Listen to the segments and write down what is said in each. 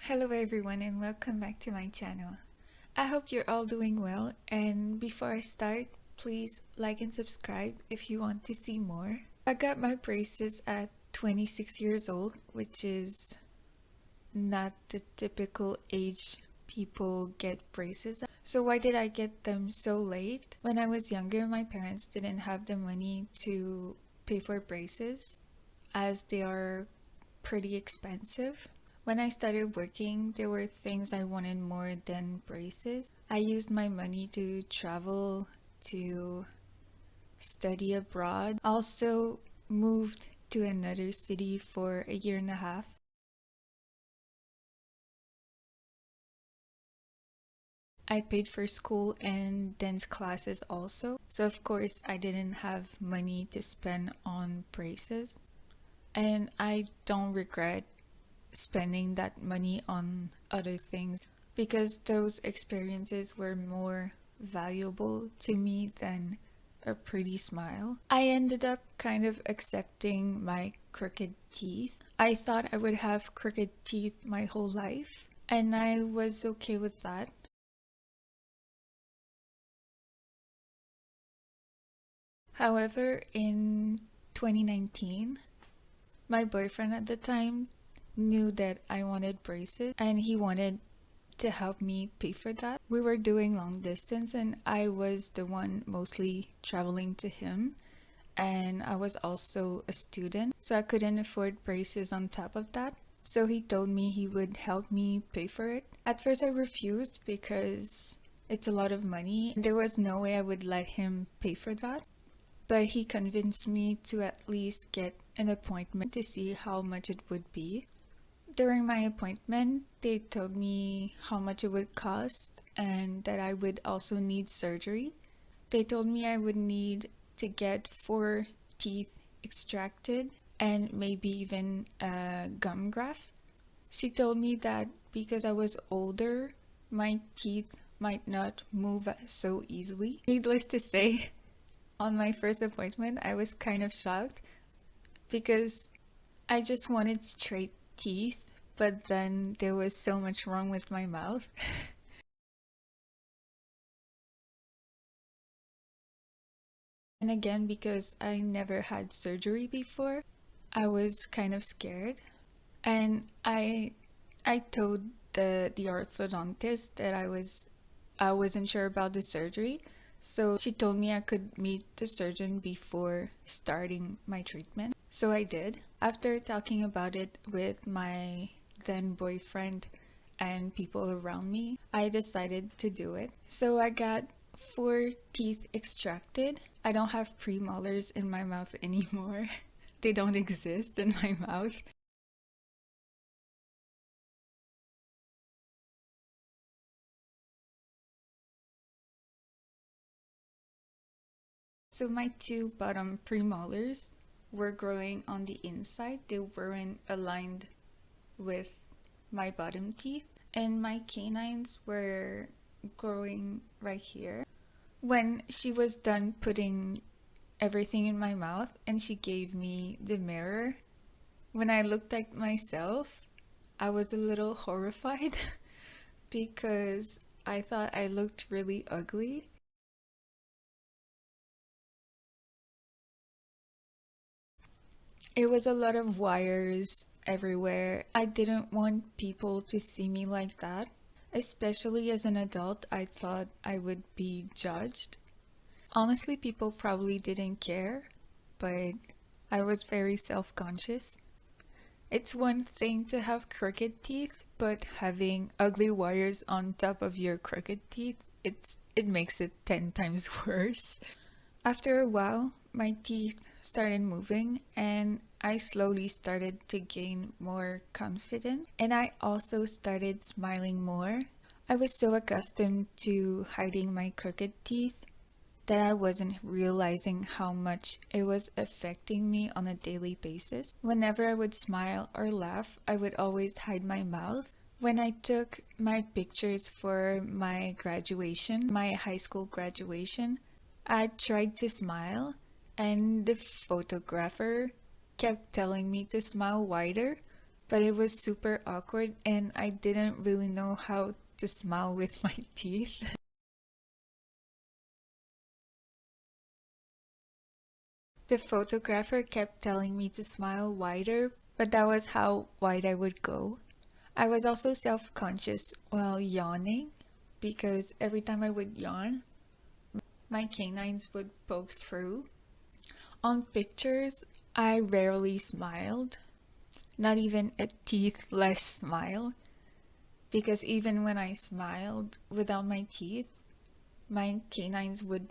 Hello everyone and welcome back to my channel. I hope you're all doing well, and before I start, please like and subscribe if you want to see more. I got my braces at 26 years old, which is not the typical age people get braces at. So why did I get them so late? When I was younger, my parents didn't have the money to pay for braces as they are pretty expensive. When I started working, there were things I wanted more than braces. I used my money to travel, to study abroad. Also moved to another city for a year and a half. I paid for school and dance classes also. So of course I didn't have money to spend on braces. And I don't regret spending that money on other things because those experiences were more valuable to me than a pretty smile. I ended up kind of accepting my crooked teeth. I thought I would have crooked teeth my whole life, and I was okay with that. However, in 2019, my boyfriend at the time knew that I wanted braces and he wanted to help me pay for that. We were doing long distance and I was the one mostly traveling to him, and I was also a student, so I couldn't afford braces on top of that. So he told me he would help me pay for it. At first I refused because it's a lot of money. There was no way I would let him pay for that. But he convinced me to at least get an appointment to see how much it would be. During my appointment, they told me how much it would cost and that I would also need surgery. They told me I would need to get 4 teeth extracted and maybe even a gum graft. She told me that because I was older, my teeth might not move so easily. Needless to say, on my first appointment, I was kind of shocked because I just wanted straight teeth, but then there was so much wrong with my mouth. And again, because I never had surgery before, I was kind of scared. And I told the orthodontist that I wasn't sure about the surgery. So she told me I could meet the surgeon before starting my treatment. So I did. After talking about it with my then boyfriend and people around me, I decided to do it. So I got 4 teeth extracted. I don't have premolars in my mouth anymore. They don't exist in my mouth. So my 2 bottom premolars were growing on the inside. They weren't aligned with my bottom teeth, and my canines were growing right here. When she was done putting everything in my mouth and she gave me the mirror, when I looked at myself, I was a little horrified because I thought I looked really ugly. It was a lot of wires everywhere. I didn't want people to see me like that. Especially as an adult, I thought I would be judged. Honestly, people probably didn't care, but I was very self-conscious. It's one thing to have crooked teeth, but having ugly wires on top of your crooked teeth, it makes it 10 times worse. After a while, my teeth started moving and I slowly started to gain more confidence, and I also started smiling more. I was so accustomed to hiding my crooked teeth that I wasn't realizing how much it was affecting me on a daily basis. Whenever I would smile or laugh, I would always hide my mouth. When I took my pictures for my graduation, my high school graduation, I tried to smile, and the photographer kept telling me to smile wider, but it was super awkward and I didn't really know how to smile with my teeth. The photographer kept telling me to smile wider, but that was how wide I would go. I was also self-conscious while yawning because every time I would yawn, my canines would poke through. On pictures, I rarely smiled, not even a teethless smile, because even when I smiled without my teeth, my canines would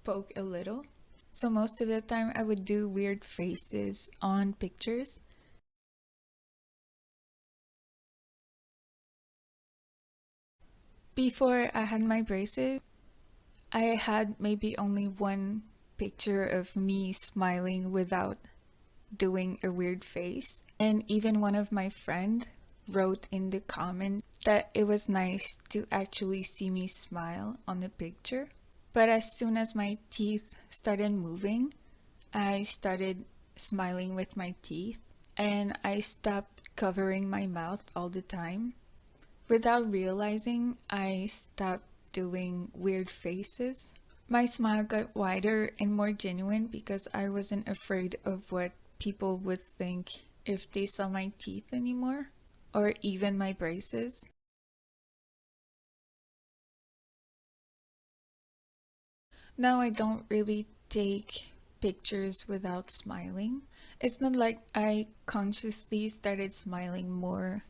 poke a little. So most of the time I would do weird faces on pictures. Before I had my braces, I had maybe only one picture of me smiling without doing a weird face. And even one of my friend wrote in the comments that it was nice to actually see me smile on the picture. But as soon as my teeth started moving, I started smiling with my teeth and I stopped covering my mouth all the time. Without realizing, I stopped doing weird faces. My smile got wider and more genuine because I wasn't afraid of what people would think if they saw my teeth anymore, or even my braces. Now I don't really take pictures without smiling. It's not like I consciously started smiling more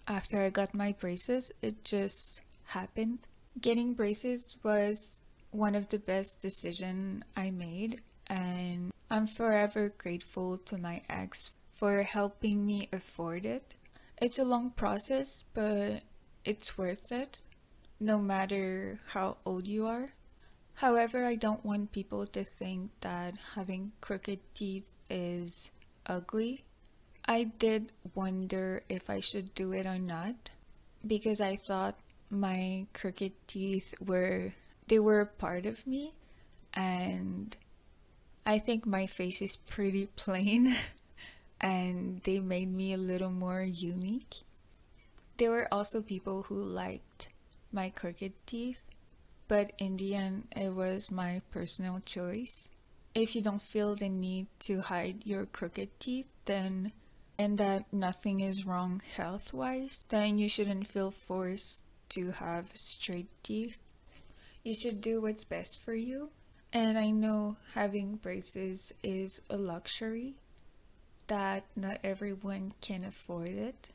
after I got my braces, it just happened. Getting braces was one of the best decisions I made, and I'm forever grateful to my ex for helping me afford it. It's a long process, but it's worth it, no matter how old you are. However, I don't want people to think that having crooked teeth is ugly. I did wonder if I should do it or not because I thought my crooked teeth were a part of me, and I think my face is pretty plain and they made me a little more unique. There were also people who liked my crooked teeth, but in the end it was my personal choice. If you don't feel the need to hide your crooked teeth, then and that nothing is wrong health wise, then you shouldn't feel forced to have straight teeth. You should do what's best for you. And I know having braces is a luxury that not everyone can afford it.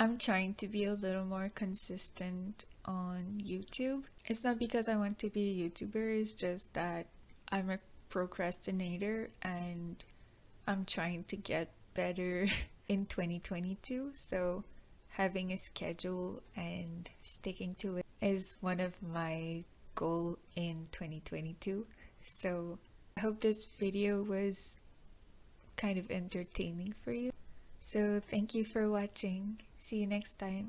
I'm trying to be a little more consistent on YouTube. It's not because I want to be a YouTuber, it's just that I'm a procrastinator and I'm trying to get better in 2022. So having a schedule and sticking to it is one of my goal in 2022. So I hope this video was kind of entertaining for you. So thank you for watching. See you next time.